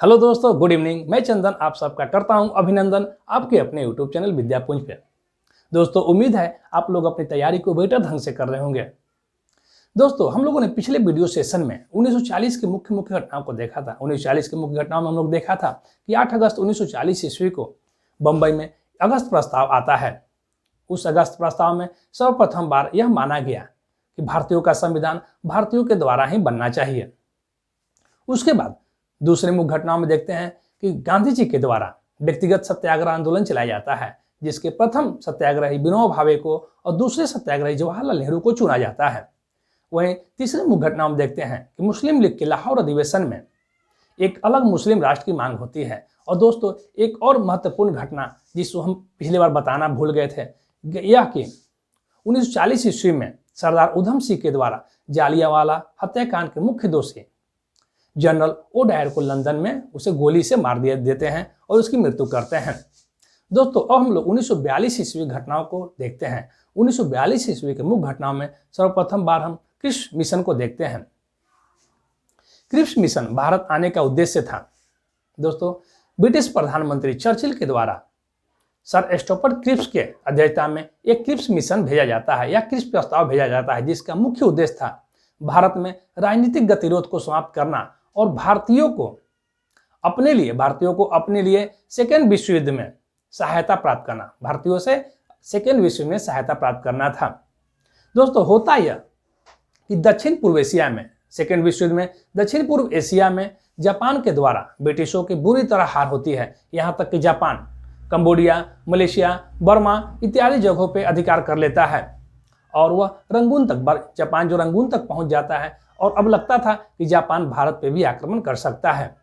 Hello दोस्तों, good evening. मैं चंदन आप सबका करता हूं अभिनंदन आपके अपने यूट्यूब चैनल विद्यापुंज पे। दोस्तों, उम्मीद है आप लोग अपनी तैयारी को बेहतर ढंग से कर रहे होंगे। दोस्तों, हम लोगों ने पिछले वीडियो सेशन में 1940 की मुख्य मुख्य घटनाओं को देखा था। 1940 की मुख्य घटनाओं में हम लोग देखा था कि 8 अगस्त 1940 ईस्वी को बंबई में अगस्त प्रस्ताव आता है। उस अगस्त प्रस्ताव में सर्वप्रथम बार यह माना गया कि भारतीयों का संविधान भारतीयों के द्वारा ही बनना चाहिए। उसके बाद दूसरे मुख्य घटनाओं में देखते हैं कि गांधी जी के द्वारा व्यक्तिगत सत्याग्रह आंदोलन चलाया जाता है, जिसके प्रथम सत्याग्रही विनोबा भावे को और दूसरे सत्याग्रही जवाहरलाल नेहरू को चुना जाता है। वहीं तीसरे मुख्य घटनाओं में देखते हैं कि मुस्लिम लीग के लाहौर अधिवेशन में एक अलग मुस्लिम राष्ट्र की मांग होती है। और दोस्तों, एक और महत्वपूर्ण घटना जिसको हम पिछली बार बताना भूल गए थे, यह कि 1940 ईस्वी में सरदार उधम सिंह के द्वारा जालियांवाला हत्याकांड के मुख्य दोषी जनरल ओडायर को लंदन में उसे गोली से मार देते हैं और उसकी मृत्यु करते हैं। दोस्तों, अब हम लोग 1942 ईस्वी घटनाओं को देखते हैं। 1942 ईस्वी के मुख्य घटनाओं में सर्वप्रथम बार हम क्रिप्स मिशन को देखते हैं। क्रिप्स मिशन भारत आने का उद्देश्य था। दोस्तों, ब्रिटिश प्रधानमंत्री चर्चिल के द्वारा सर स्टुअर्ट क्रिप्स के अध्यक्षता में एक क्रिप्स मिशन भेजा जाता है या क्रिप्स प्रस्ताव भेजा जाता है, जिसका मुख्य उद्देश्य था भारत में राजनीतिक गतिरोध को समाप्त करना और भारतीयों को अपने लिए सेकेंड विश्व युद्ध में सहायता प्राप्त करना, भारतीयों से सेकेंड विश्व युद्ध में सहायता प्राप्त करना था। दोस्तों, होता यह कि दक्षिण पूर्व एशिया में सेकेंड विश्व युद्ध में दक्षिण पूर्व एशिया में जापान के द्वारा ब्रिटिशों की बुरी तरह हार होती है। यहाँ तक कि जापान कंबोडिया, मलेशिया, बर्मा इत्यादि जगहों पर अधिकार कर लेता है और वह जापान जो रंगून तक पहुंच जाता है। और अब लगता था कि जापान भारत पे भी आक्रमण कर सकता है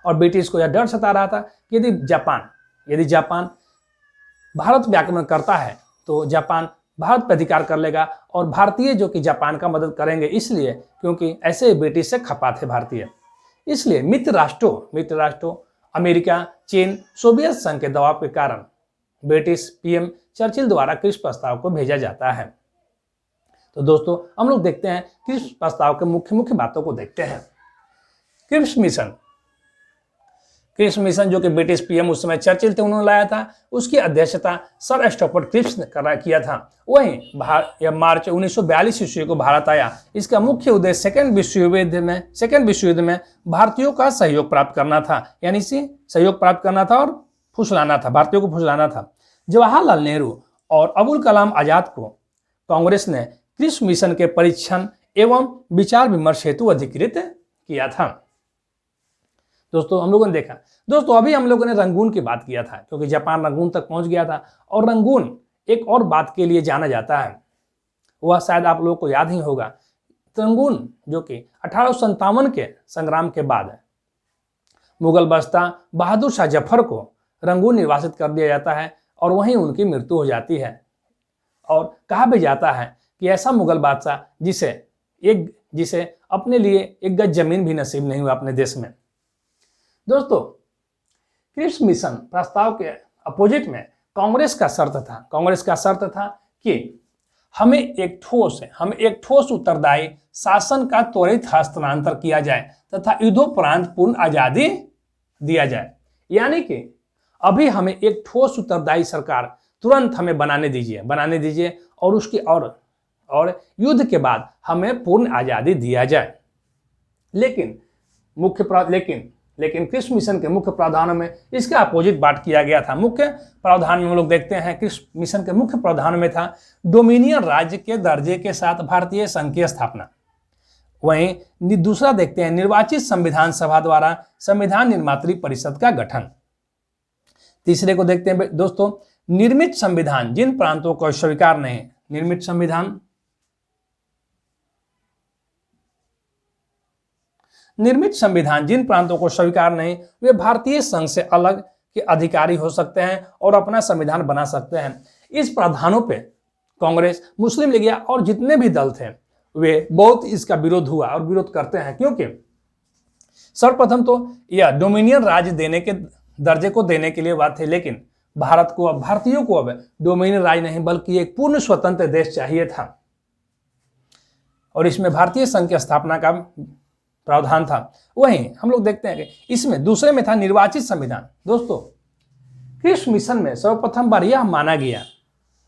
और ब्रिटिश को यह डर सता रहा था कि यदि जापान भारत पे आक्रमण करता है तो जापान भारत पर अधिकार कर लेगा और भारतीय जो कि जापान का मदद करेंगे, इसलिए क्योंकि ऐसे ब्रिटिश से खपा थे भारतीय। इसलिए मित्र राष्ट्रों अमेरिका, चीन, सोवियत संघ के दबाव के कारण ब्रिटिश पीएम चर्चिल द्वारा क्रिप्स प्रस्ताव को भेजा जाता है। तो दोस्तों, हम लोग देखते हैं क्रिप्स प्रस्ताव के मुख्य बातों को देखते हैं। क्रिप्स मिशन जो कि ब्रिटिश पीएम उस समय चर्चिल थे, उन्होंने लाया था। उसकी अध्यक्षता सर स्टुअर्ट क्रिप्स ने किया था। वहीं मार्च 1942 ईस्वी को भारत आया। इसका मुख्य उद्देश्य सेकेंड विश्व युद्ध में भारतीयों का सहयोग प्राप्त करना था, यानी सहयोग प्राप्त करना था और भारतीयों को फुसलाना था। जवाहरलाल नेहरू और अबुल कलाम आजाद को कांग्रेस ने क्रिप्स मिशन के परीक्षण एवं विचार विमर्श हेतु अधिकृत किया था। दोस्तों, हम लोगों ने देखा। दोस्तों, अभी हम लोगों ने रंगून की बात किया था, क्योंकि जापान रंगून तक पहुंच गया था। और रंगून एक और बात के लिए जाना जाता है, वह शायद आप लोगों को याद ही होगा। रंगून जो कि 1857 के संग्राम के बाद मुगल बादशाह बहादुर शाह जफर को रंगून निर्वासित कर दिया जाता है और वहीं उनकी मृत्यु हो जाती है। और कहा भी जाता है कि ऐसा मुगल बादशाह जिसे अपने लिए एक गज जमीन भी नसीब नहीं हुआ अपने देश में। दोस्तों, क्रिप्स मिशन प्रस्ताव के अपोजिट में कांग्रेस का शर्त था कि हमें एक ठोस उत्तरदायी शासन का त्वरित हस्तांतर किया जाए तथा युद्धोपरांत पूर्ण आजादी दिया जाए। यानी कि अभी हमें एक ठोस उत्तरदायी सरकार तुरंत हमें बनाने दीजिए और युद्ध के बाद हमें पूर्ण आजादी दिया जाए। लेकिन क्रिप्स मिशन के मुख्य प्रावधानों में इसका अपोजिट बात किया गया था। मुख्य प्रावधान में हम लोग देखते हैं क्रिप्स मिशन के मुख्य प्रावधान में था डोमिनियन राज्य के दर्जे के साथ भारतीय संघ की स्थापना। वहीं दूसरा देखते हैं निर्वाचित संविधान सभा द्वारा संविधान निर्मात्री परिषद का गठन। तीसरे को देखते हैं दोस्तों, निर्मित संविधान जिन प्रांतों को स्वीकार नहीं, निर्मित संविधान जिन प्रांतों को स्वीकार नहीं, वे भारतीय संघ से अलग के अधिकारी हो सकते हैं और अपना संविधान बना सकते हैं। इस प्रावधानों पे कांग्रेस, मुस्लिम लीग और जितने भी दल थे वे बहुत इसका विरोध हुआ और विरोध करते हैं, क्योंकि सर्वप्रथम तो यह डोमिनियन राज्य देने के दर्जे को देने के लिए बात है। लेकिन भारतीयों को अब डोमिनियन राज्य नहीं बल्कि एक पूर्ण स्वतंत्र देश चाहिए था और इसमें भारतीय संघ की स्थापना का प्रावधान था। वहीं हम लोग देखते हैं कि इसमें दूसरे में था निर्वाचित संविधान। दोस्तों, क्रिप्स मिशन में सर्वप्रथम बार यह माना गया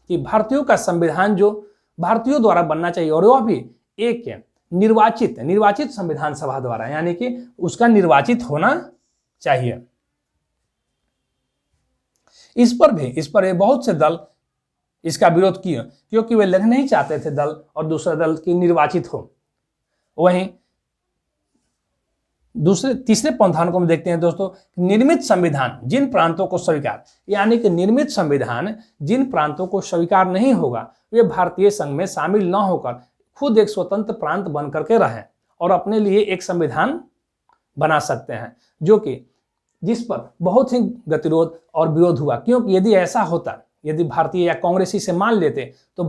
कि भारतीयों का संविधान जो भारतीयों द्वारा बनना चाहिए, और वह भी एक निर्वाचित संविधान सभा द्वारा, यानी कि उसका निर्वाचित होना चाहिए। इस पर बहुत से दल इसका विरोध किए, क्योंकि वे लड़ना नहीं चाहते थे दल और दूसरा दल की निर्वाचित हो। वहीं तीसरे प्रावधान को हम देखते हैं दोस्तों, निर्मित संविधान जिन प्रांतों को स्वीकार, यानी कि निर्मित संविधान जिन प्रांतों को स्वीकार नहीं होगा वे भारतीय संघ में शामिल न होकर खुद एक स्वतंत्र प्रांत बन करके रहें और अपने लिए एक संविधान बना सकते हैं, जो कि जिस पर बहुत ही गतिरोध और विरोध हुआ। क्योंकि यदि ऐसा होता, यदि भारतीय या कांग्रेसी से मान लेते तो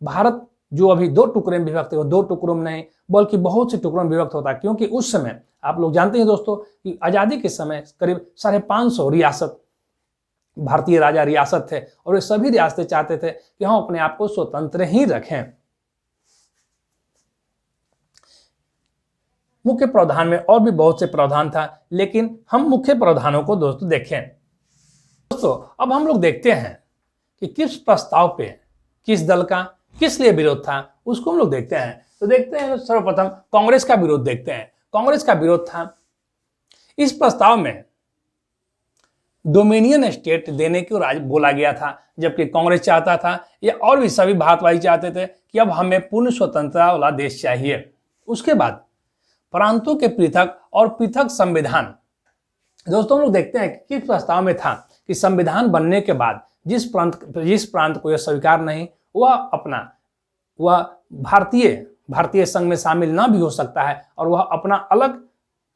भारत जो अभी दो टुकड़े में विभक्त है वो दो टुकड़ों में नहीं बल्कि बहुत से टुकड़ों में विभक्त होता। क्योंकि उस समय आप लोग जानते हैं दोस्तों कि आज़ादी के समय करीब 550 रियासत भारतीय राजा रियासत थे और वे सभी रियासतें चाहते थे कि हम अपने आप को स्वतंत्र ही रखें। मुख्य प्रावधान में और भी बहुत से प्रावधान था, लेकिन हम मुख्य प्रावधानों को दोस्तों देखें। दोस्तों, अब हम लोग देखते हैं कि किस प्रस्ताव पे किस दल का किस लिए विरोध था, उसको हम लोग देखते हैं। तो देखते हैं सर्वप्रथम कांग्रेस का विरोध देखते हैं। कांग्रेस का विरोध था इस प्रस्ताव में डोमिनियन स्टेट देने को बोला गया था, जबकि कांग्रेस चाहता था या और भी सभी भारतवासी चाहते थे कि अब हमें पूर्ण स्वतंत्रता वाला देश चाहिए। उसके बाद प्रांतों के पृथक संविधान। दोस्तों, हम लोग देखते हैं कि किस प्रस्ताव में था कि संविधान बनने के बाद जिस प्रांत को यह स्वीकार नहीं वह भारतीय संघ में शामिल ना भी हो सकता है और वह अपना अलग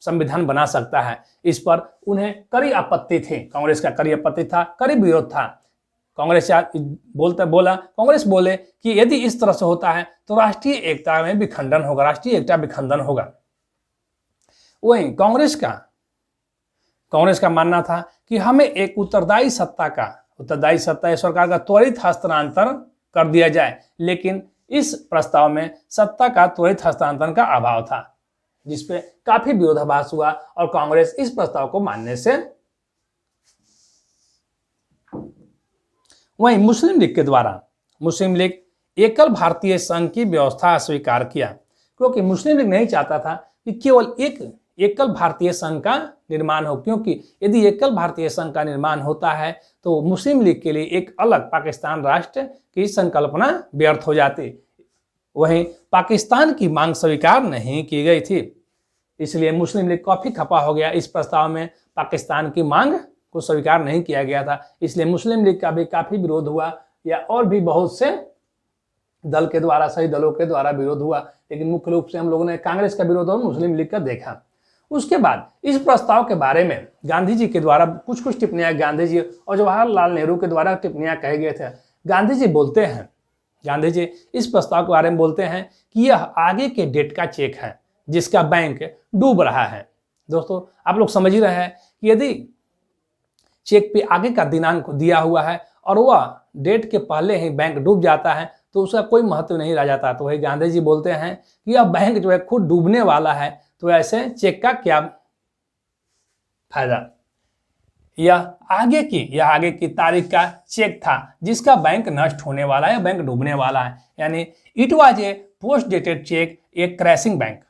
संविधान बना सकता है। इस पर उन्हें कड़ी आपत्ति थी, कांग्रेस का कड़ी आपत्ति था, कड़ी विरोध था। कांग्रेस बोले कि यदि इस तरह से होता है तो राष्ट्रीय एकता में विखंडन होगा, राष्ट्रीय एकता विखंडन होगा। वहीं कांग्रेस का मानना था कि हमें एक उत्तरदायी सत्ता सरकार का त्वरित हस्तांतरण कर दिया जाए, लेकिन इस प्रस्ताव में सत्ता का त्वरित हस्तांतरण का अभाव था, जिसपे काफी विरोधाभास हुआ और कांग्रेस इस प्रस्ताव को मानने से। वहीं मुस्लिम लीग एकल भारतीय संघ की व्यवस्था स्वीकार किया, क्योंकि मुस्लिम लीग नहीं चाहता था कि केवल एक एकल भारतीय संघ का निर्माण हो, क्योंकि यदि एकल भारतीय संघ का निर्माण होता है तो मुस्लिम लीग के लिए एक अलग पाकिस्तान राष्ट्र की संकल्पना व्यर्थ हो जाती। वहीं पाकिस्तान की मांग स्वीकार नहीं की गई थी, इसलिए मुस्लिम लीग काफी खपा हो गया। इस प्रस्ताव में पाकिस्तान की मांग को स्वीकार नहीं किया गया था, इसलिए मुस्लिम लीग का भी काफी विरोध हुआ या और भी बहुत से सही दलों के द्वारा विरोध हुआ, लेकिन मुख्य रूप से हम लोगों ने कांग्रेस का विरोध और मुस्लिम लीग का देखा। उसके बाद इस प्रस्ताव के बारे में गांधी जी के द्वारा कुछ टिप्पणियां, गांधी जी और जवाहरलाल नेहरू के द्वारा टिप्पणियां कहे गए थे। गांधी जी इस प्रस्ताव के बारे में बोलते हैं कि यह आगे के डेट का चेक है जिसका बैंक डूब रहा है। दोस्तों, आप लोग समझ ही रहे हैं कि यदि चेक पे आगे का दिनांक दिया हुआ है और वह डेट के पहले ही बैंक डूब जाता है तो उसका कोई महत्व नहीं रह जाता। तो वही गांधी जी बोलते हैं कि यह बैंक जो है खुद डूबने वाला है, तो ऐसे चेक का क्या फायदा। यह आगे की तारीख का चेक था जिसका बैंक नष्ट होने वाला है, बैंक डूबने वाला है, यानी it was a post dated cheque A crashing bank.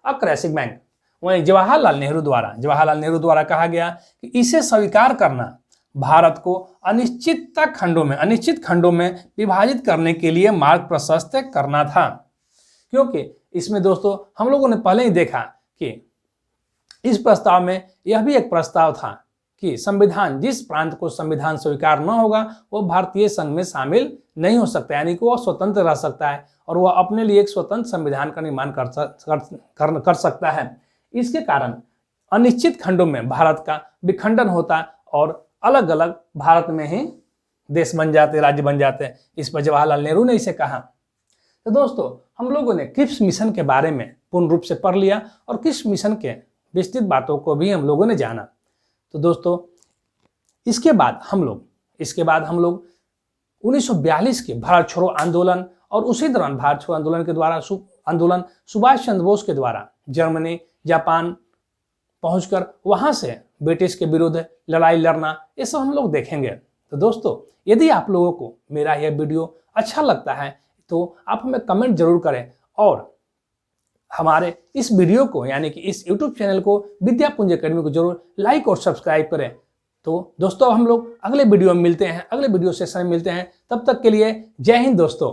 A crashing bank. वहीं जवाहरलाल नेहरू द्वारा कहा गया कि इसे स्वीकार करना भारत को अनिश्चित खंडों में विभाजित करने के लिए मार्ग प्रशस्त करना था। क्योंकि इसमें दोस्तों हम लोगों ने पहले ही देखा कि इस प्रस्ताव में यह भी एक प्रस्ताव था कि जिस प्रांत को संविधान स्वीकार न होगा वो भारतीय संघ में शामिल नहीं हो सकता, यानी कि वह स्वतंत्र रह सकता है और वह अपने लिए एक स्वतंत्र संविधान का निर्माण कर सकता है। इसके कारण अनिश्चित खंडों में भारत का विखंडन होता और अलग अलग भारत में ही देश बन जाते, राज्य बन जाते। इस पर जवाहरलाल नेहरू ने इसे कहा। तो दोस्तों, हम लोगों ने क्रिप्स मिशन के बारे में पूर्ण रूप से पढ़ लिया और क्रिप्स मिशन के विस्तृत बातों को भी हम लोगों ने जाना। तो दोस्तों, इसके बाद हम लोग 1942 के भारत छोड़ो आंदोलन और उसी दौरान भारत छोड़ो आंदोलन के द्वारा आंदोलन सुभाष चंद्र बोस के द्वारा जर्मनी, जापान पहुंचकर वहां से ब्रिटिश के विरुद्ध लड़ाई लड़ना, ये सब हम लोग देखेंगे। तो दोस्तों, यदि आप लोगों को मेरा यह वीडियो अच्छा लगता है तो आप हमें कमेंट जरूर करें और हमारे इस वीडियो को यानी कि इस YouTube चैनल को विद्यापुंज एकेडमी को जरूर लाइक और सब्सक्राइब करें। तो दोस्तों, हम लोग अगले वीडियो में मिलते हैं, अगले वीडियो सेशन में मिलते हैं। तब तक के लिए जय हिंद दोस्तों।